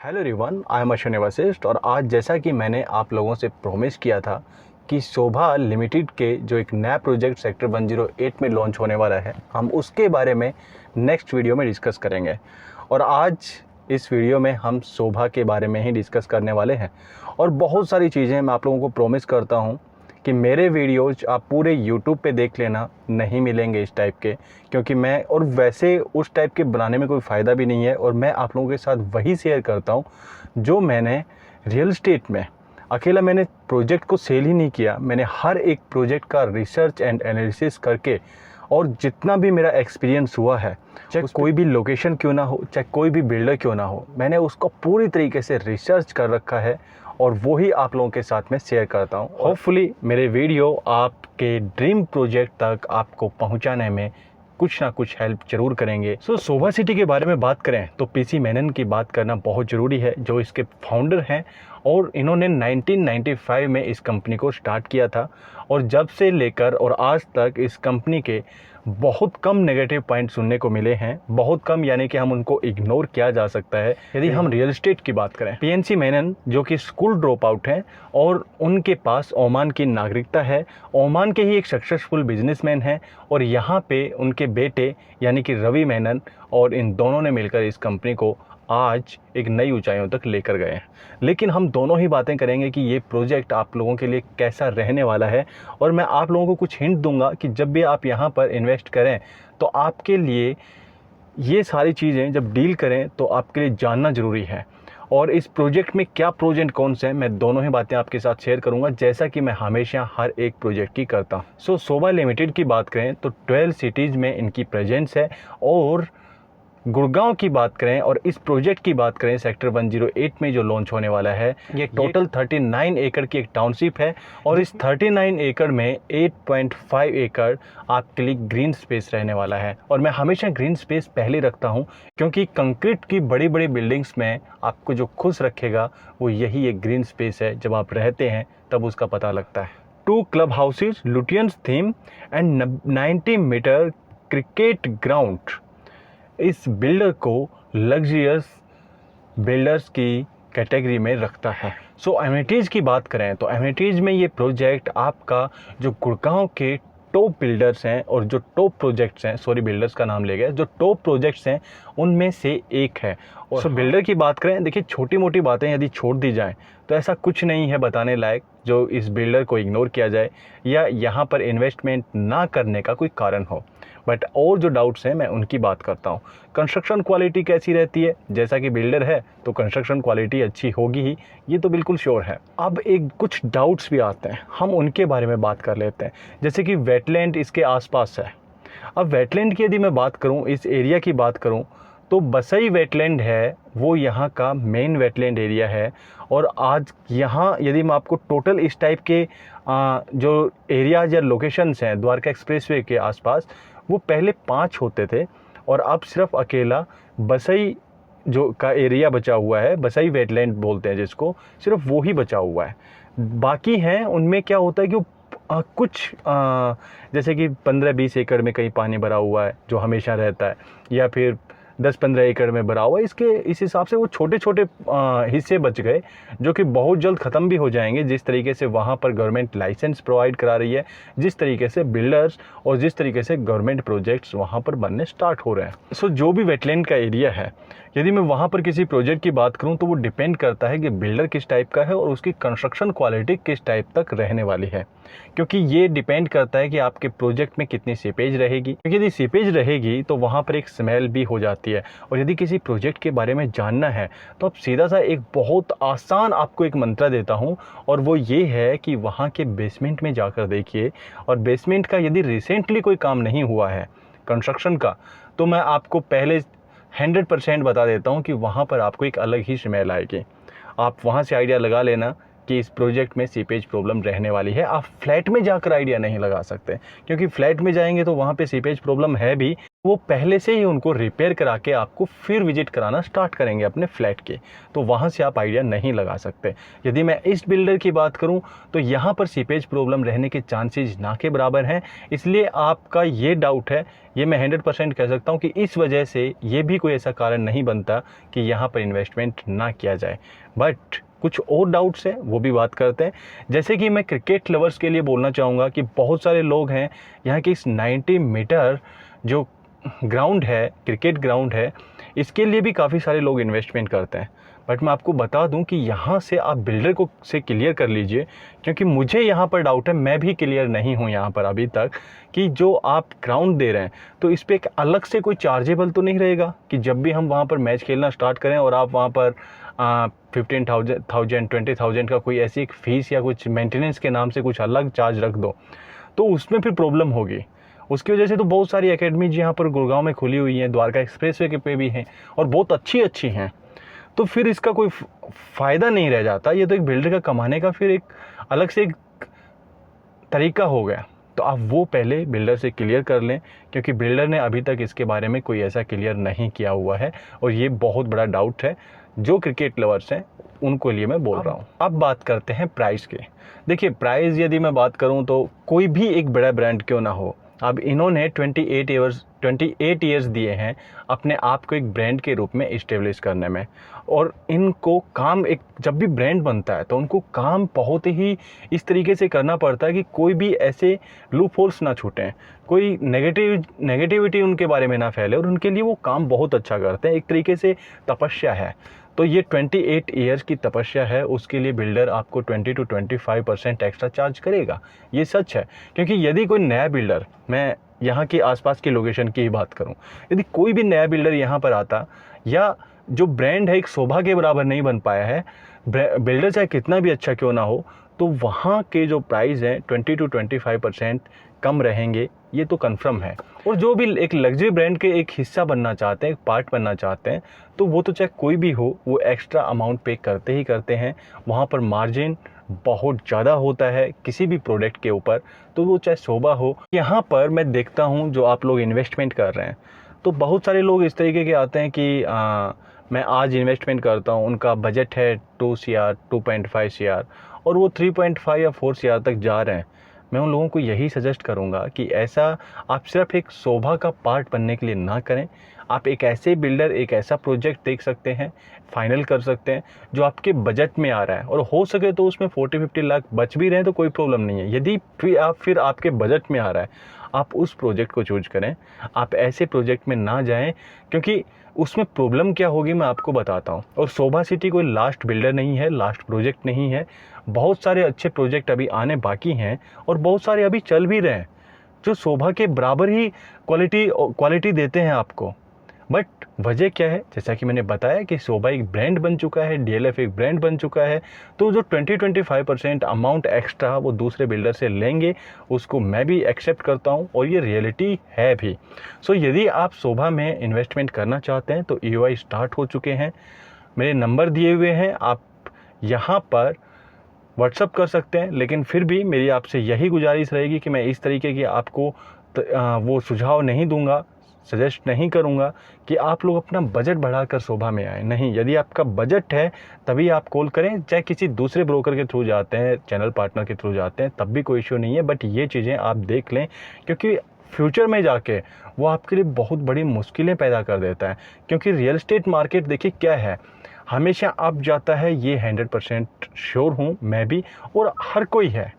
Hello everyone, I am Ashwini Vashishtha. और आज जैसा कि मैंने आप लोगों से प्रॉमिस किया था कि शोभा लिमिटेड के जो एक नया प्रोजेक्ट सेक्टर 108 में लॉन्च होने वाला है, हम उसके बारे में नेक्स्ट वीडियो में डिस्कस करेंगे। और आज इस वीडियो में हम शोभा के बारे में ही डिस्कस करने वाले हैं। और बहुत सारी चीज़ें मैं आप लोगों को प्रॉमिस करता हूँ कि मेरे वीडियोज आप पूरे यूट्यूब पे देख लेना, नहीं मिलेंगे इस टाइप के, क्योंकि मैं और वैसे उस टाइप के बनाने में कोई फ़ायदा भी नहीं है। और मैं आप लोगों के साथ वही शेयर करता हूँ जो मैंने रियल एस्टेट में अकेला मैंने प्रोजेक्ट को सेल ही नहीं किया, मैंने हर एक प्रोजेक्ट का रिसर्च एंड एनालिसिस करके और जितना भी मेरा एक्सपीरियंस हुआ है, चाहे कोई भी लोकेशन क्यों ना हो, चाहे कोई भी बिल्डर क्यों ना हो, मैंने उसको पूरी तरीके से रिसर्च कर रखा है और वो ही आप लोगों के साथ में शेयर करता हूँ। होपफुली मेरे वीडियो आपके ड्रीम प्रोजेक्ट तक आपको पहुँचाने में कुछ ना कुछ हेल्प जरूर करेंगे। शोभा सिटी के बारे में बात करें तो पीसी मेनन की बात करना बहुत ज़रूरी है, जो इसके फाउंडर हैं। और इन्होंने 1995 में इस कंपनी को स्टार्ट किया था और जब से लेकर और आज तक इस कंपनी के बहुत कम नेगेटिव पॉइंट सुनने को मिले हैं। बहुत कम, यानी कि हम उनको इग्नोर किया जा सकता है। यदि हम रियल एस्टेट की बात करें, पीएनसी मेनन जो कि स्कूल ड्रॉप आउट हैं और उनके पास ओमान की नागरिकता है, ओमान के ही एक सक्सेसफुल बिजनेसमैन हैं। और यहाँ पे उनके बेटे यानी कि रवि मेनन और इन दोनों ने मिलकर इस कंपनी को आज एक नई ऊंचाइयों तक लेकर गए हैं। लेकिन हम दोनों ही बातें करेंगे कि ये प्रोजेक्ट आप लोगों के लिए कैसा रहने वाला है। और मैं आप लोगों को कुछ हिंट दूंगा कि जब भी आप यहाँ पर इन्वेस्ट करें तो आपके लिए ये सारी चीज़ें जब डील करें तो आपके लिए जानना ज़रूरी है। और इस प्रोजेक्ट में क्या प्रोज एंड कॉन्स हैं, मैं दोनों ही बातें आपके साथ शेयर करूंगा, जैसा कि मैं हमेशा हर एक प्रोजेक्ट की करता हूं। शोभा लिमिटेड की बात करें तो 12 सिटीज़ में इनकी प्रेजेंस है। और गुड़गांव की बात करें और इस प्रोजेक्ट की बात करें सेक्टर 108 में जो लॉन्च होने वाला है, ये टोटल 39 एकड़ की एक टाउनशिप है। और इस 39 एकड़ में 8.5 एकड़ आपके लिए ग्रीन स्पेस रहने वाला है। और मैं हमेशा ग्रीन स्पेस पहले रखता हूं, क्योंकि कंक्रीट की बड़ी बड़ी बिल्डिंग्स में आपको जो खुश रखेगा वो यही एक ग्रीन स्पेस है। जब आप रहते हैं तब उसका पता लगता है। 2 club houses, Lutyens theme and 90 metre cricket ground इस बिल्डर को लग्जरियस बिल्डर्स की कैटेगरी में रखता है। एमिनिटीज़ की बात करें तो एमिनिटीज़ में ये प्रोजेक्ट आपका जो गुड़गांव के टॉप बिल्डर्स हैं और जो टॉप प्रोजेक्ट्स हैं, सॉरी बिल्डर्स का नाम ले गया, जो टॉप प्रोजेक्ट्स हैं उनमें से एक है। और बिल्डर की बात करें, देखिए छोटी मोटी बातें यदि छोड़ दी जाएं तो ऐसा कुछ नहीं है बताने लायक जो इस बिल्डर को इग्नोर किया जाए या यहाँ पर इन्वेस्टमेंट ना करने का कोई कारण हो। बट और जो डाउट्स हैं मैं उनकी बात करता हूँ। कंस्ट्रक्शन क्वालिटी कैसी रहती है, जैसा कि बिल्डर है तो कंस्ट्रक्शन क्वालिटी अच्छी होगी ही, ये तो बिल्कुल श्योर है। अब एक कुछ डाउट्स भी आते हैं, हम उनके बारे में बात कर लेते हैं। जैसे कि वेटलैंड इसके आसपास है। अब वेटलैंड की यदि मैं बात करूँ, इस एरिया की बात करूँ तो बसई वेटलैंड है, वो यहाँ का मेन वेटलैंड एरिया है। और आज यहाँ यदि मैं आपको टोटल इस टाइप के जो एरियाज या लोकेशंस हैं द्वारका एक्सप्रेसवे के आसपास, वो पहले 5 होते थे और अब सिर्फ अकेला बसई जो का एरिया बचा हुआ है, बसई वेटलैंड बोलते हैं जिसको, सिर्फ वो ही बचा हुआ है। बाकी हैं उनमें क्या होता है कि कुछ जैसे कि 15-20 एकड़ में कहीं पानी भरा हुआ है जो हमेशा रहता है, या फिर 10-15 एकड़ में भरा हुआ है। इस हिसाब से वो छोटे छोटे हिस्से बच गए जो कि बहुत जल्द ख़त्म भी हो जाएंगे। जिस तरीके से वहाँ पर गवर्नमेंट लाइसेंस प्रोवाइड करा रही है, जिस तरीके से बिल्डर्स और जिस तरीके से गवर्नमेंट प्रोजेक्ट्स वहाँ पर बनने स्टार्ट हो रहे हैं। जो भी वेटलैंड का एरिया है, यदि मैं वहाँ पर किसी प्रोजेक्ट की बात करूँ तो वो डिपेंड करता है कि बिल्डर किस टाइप का है और उसकी कंस्ट्रक्शन क्वालिटी किस टाइप तक रहने वाली है, क्योंकि ये डिपेंड करता है कि आपके प्रोजेक्ट में कितनी सीपेज रहेगी। क्योंकि यदि सीपेज रहेगी तो वहाँ पर एक स्मेल भी हो जाती है। और यदि किसी प्रोजेक्ट के बारे में जानना है तो आप सीधा सा एक बहुत आसान आपको एक मंत्र देता हूँ, और वो ये है कि वहाँ के बेसमेंट में जाकर देखिए। और बेसमेंट का यदि रिसेंटली कोई काम नहीं हुआ है कंस्ट्रक्शन का, तो मैं आपको पहले 100% बता देता हूँ कि वहाँ पर आपको एक अलग ही स्मेल आएगी। आप वहाँ से आइडिया लगा लेना कि इस प्रोजेक्ट में सीपेज प्रॉब्लम रहने वाली है। आप फ्लैट में जाकर आइडिया नहीं लगा सकते, क्योंकि फ्लैट में जाएंगे तो वहाँ पे सीपेज प्रॉब्लम है भी, वो पहले से ही उनको रिपेयर करा के आपको फिर विजिट कराना स्टार्ट करेंगे अपने फ्लैट के, तो वहाँ से आप आइडिया नहीं लगा सकते। यदि मैं इस बिल्डर की बात करूँ तो यहाँ पर सीपेज प्रॉब्लम रहने के चांसेस ना के बराबर हैं, इसलिए आपका ये डाउट है, ये मैं 100% कह सकता हूँ कि इस वजह से ये भी कोई ऐसा कारण नहीं बनता कि यहाँ पर इन्वेस्टमेंट ना किया जाए। बट कुछ और डाउट्स हैं, वो भी बात करते हैं। जैसे कि मैं क्रिकेट लवर्स के लिए बोलना चाहूँगा कि बहुत सारे लोग हैं यहाँ की इस 90 मीटर जो ग्राउंड है, क्रिकेट ग्राउंड है, इसके लिए भी काफ़ी सारे लोग इन्वेस्टमेंट करते हैं। बट मैं आपको बता दूं कि यहाँ से आप बिल्डर को से क्लियर कर लीजिए, क्योंकि मुझे यहाँ पर डाउट है, मैं भी क्लियर नहीं हूँ यहाँ पर अभी तक, कि जो आप ग्राउंड दे रहे हैं तो इस पर एक अलग से कोई चार्जेबल तो नहीं रहेगा कि जब भी हम वहाँ पर मैच खेलना स्टार्ट करें और आप वहाँ पर 15,000 20,000 का कोई ऐसी एक फ़ीस या कुछ मेंटेनेंस के नाम से कुछ अलग चार्ज रख दो, तो उसमें फिर प्रॉब्लम होगी। उसकी वजह से तो बहुत सारी एकेडमीज यहाँ पर गुड़गांव में खुली हुई हैं, द्वारका एक्सप्रेसवे के पे भी हैं और बहुत अच्छी हैं, तो फिर इसका कोई फ़ायदा नहीं रह जाता। ये तो एक बिल्डर का कमाने का फिर एक अलग से एक तरीका हो गया। तो आप वो पहले बिल्डर से क्लियर कर लें, क्योंकि बिल्डर ने अभी तक इसके बारे में कोई ऐसा क्लियर नहीं किया हुआ है और ये बहुत बड़ा डाउट है जो क्रिकेट लवर्स हैं उनको लिए मैं बोल रहा हूँ। अब बात करते हैं प्राइस के। देखिए, प्राइस यदि मैं बात करूँ तो कोई भी एक बड़ा ब्रांड क्यों ना हो, अब इन्होंने 28 ईयर्स दिए हैं अपने आप को एक ब्रांड के रूप में इस्टेब्लिश करने में, और इनको काम, एक जब भी ब्रांड बनता है तो उनको काम बहुत ही इस तरीके से करना पड़ता है कि कोई भी ऐसे लूप होल्स ना छूटें, कोई नेगेटिविटी उनके बारे में ना फैले, और उनके लिए वो काम बहुत अच्छा करते हैं। एक तरीके से तपस्या है। तो ये 28 ईयर्स की तपस्या है, उसके लिए बिल्डर आपको 20 to 25% एक्स्ट्रा चार्ज करेगा, ये सच है। क्योंकि यदि कोई नया बिल्डर, मैं यहाँ के आसपास की लोकेशन की ही बात करूँ, यदि कोई भी नया बिल्डर यहाँ पर आता, या जो ब्रांड है एक शोभा के बराबर नहीं बन पाया है, बिल्डर चाहे कितना भी अच्छा क्यों ना हो, तो वहाँ के जो प्राइस हैं 20 to 25% कम रहेंगे, ये तो कन्फर्म है। और जो भी एक लग्जरी ब्रांड के एक हिस्सा बनना चाहते हैं, एक पार्ट बनना चाहते हैं, तो वो तो चाहे कोई भी हो, वो एक्स्ट्रा अमाउंट पे करते ही करते हैं। वहाँ पर मार्जिन बहुत ज़्यादा होता है किसी भी प्रोडक्ट के ऊपर, तो वो चाहे शोभा हो। यहाँ पर मैं देखता हूँ जो आप लोग इन्वेस्टमेंट कर रहे हैं, तो बहुत सारे लोग इस तरीके के आते हैं कि मैं आज इन्वेस्टमेंट करता हूँ, उनका बजट है 2 CR 2.5 CR और वो 3.5 या 4 CR तक जा रहे हैं। मैं उन लोगों को यही सजेस्ट करूंगा कि ऐसा आप सिर्फ एक शोभा का पार्ट बनने के लिए ना करें। आप एक ऐसे बिल्डर, एक ऐसा प्रोजेक्ट देख सकते हैं, फाइनल कर सकते हैं जो आपके बजट में आ रहा है, और हो सके तो उसमें 40-50 लाख बच भी रहे तो कोई प्रॉब्लम नहीं है। यदि फिर आपके बजट में आ रहा है, आप उस प्रोजेक्ट को चूज करें। आप ऐसे प्रोजेक्ट में ना जाएं, क्योंकि उसमें प्रॉब्लम क्या होगी मैं आपको बताता हूँ। और शोभा सिटी कोई लास्ट बिल्डर नहीं है, लास्ट प्रोजेक्ट नहीं है। बहुत सारे अच्छे प्रोजेक्ट अभी आने बाकी हैं और बहुत सारे अभी चल भी रहे हैं जो शोभा के बराबर ही क्वालिटी देते हैं आपको। बट वजह क्या है, जैसा कि मैंने बताया कि शोभा एक ब्रांड बन चुका है, DLF एक ब्रांड बन चुका है, तो जो 20-25% अमाउंट एक्स्ट्रा वो दूसरे बिल्डर से लेंगे, उसको मैं भी एक्सेप्ट करता हूं और ये रियलिटी है भी। सो यदि आप शोभा में इन्वेस्टमेंट करना चाहते हैं तो EOI स्टार्ट हो चुके हैं, मेरे नंबर दिए हुए हैं, आप यहाँ पर व्हाट्सअप कर सकते हैं। लेकिन फिर भी मेरी आपसे यही गुजारिश रहेगी कि मैं इस तरीके की आपको वो सुझाव नहीं दूंगा, सजेस्ट नहीं करूंगा कि आप लोग अपना बजट बढ़ाकर शोभा में आए। नहीं, यदि आपका बजट है तभी आप कॉल करें, चाहे किसी दूसरे ब्रोकर के थ्रू जाते हैं, चैनल पार्टनर के थ्रू जाते हैं, तब भी कोई इश्यू नहीं है। बट ये चीज़ें आप देख लें, क्योंकि फ्यूचर में जाके वो आपके लिए बहुत बड़ी मुश्किलें पैदा कर देता है। क्योंकि रियल एस्टेट मार्केट देखिए क्या है, हमेशा अप जाता है, ये 100% श्योर हूँ मैं भी, और हर कोई है,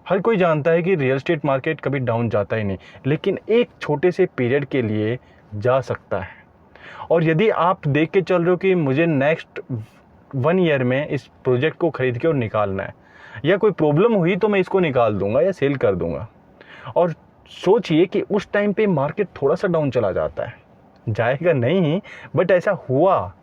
हर कोई जानता है कि रियल एस्टेट मार्केट कभी डाउन जाता ही नहीं, लेकिन एक छोटे से पीरियड के लिए जा सकता है। और यदि आप देख के चल रहे हो कि मुझे नेक्स्ट 1 ईयर में इस प्रोजेक्ट को खरीद के और निकालना है, या कोई प्रॉब्लम हुई तो मैं इसको निकाल दूंगा या सेल कर दूंगा, और सोचिए कि उस टाइम पे मार्केट थोड़ा सा डाउन चला जाता है, जाएगा नहीं बट ऐसा हुआ,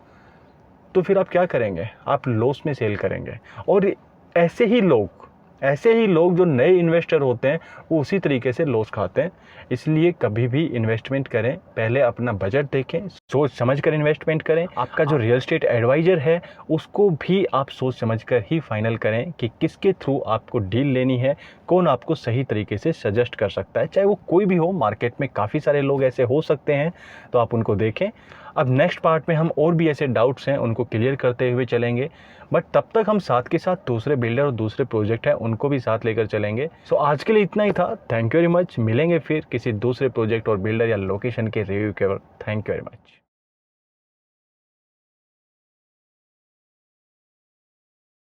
तो फिर आप क्या करेंगे, आप लॉस में सेल करेंगे। और ऐसे ही लोग ऐसे ही लोग जो नए इन्वेस्टर होते हैं वो उसी तरीके से लॉस खाते हैं। इसलिए कभी भी इन्वेस्टमेंट करें, पहले अपना बजट देखें, सोच समझ कर इन्वेस्टमेंट करें। आपका जो रियल एस्टेट एडवाइज़र है उसको भी आप सोच समझ कर ही फाइनल करें कि किसके थ्रू आपको डील लेनी है, कौन आपको सही तरीके से सजेस्ट कर सकता है, चाहे वो कोई भी हो। मार्केट में काफ़ी सारे लोग ऐसे हो सकते हैं, तो आप उनको देखें। अब नेक्स्ट पार्ट में हम और भी ऐसे डाउट्स हैं उनको क्लियर करते हुए चलेंगे, बट तब तक हम साथ के साथ दूसरे बिल्डर और दूसरे प्रोजेक्ट हैं उनको भी साथ लेकर चलेंगे। सो आज के लिए इतना ही था। Thank you very much. मिलेंगे फिर किसी दूसरे प्रोजेक्ट और बिल्डर या लोकेशन के रिव्यू के वक्त। Thank you very much.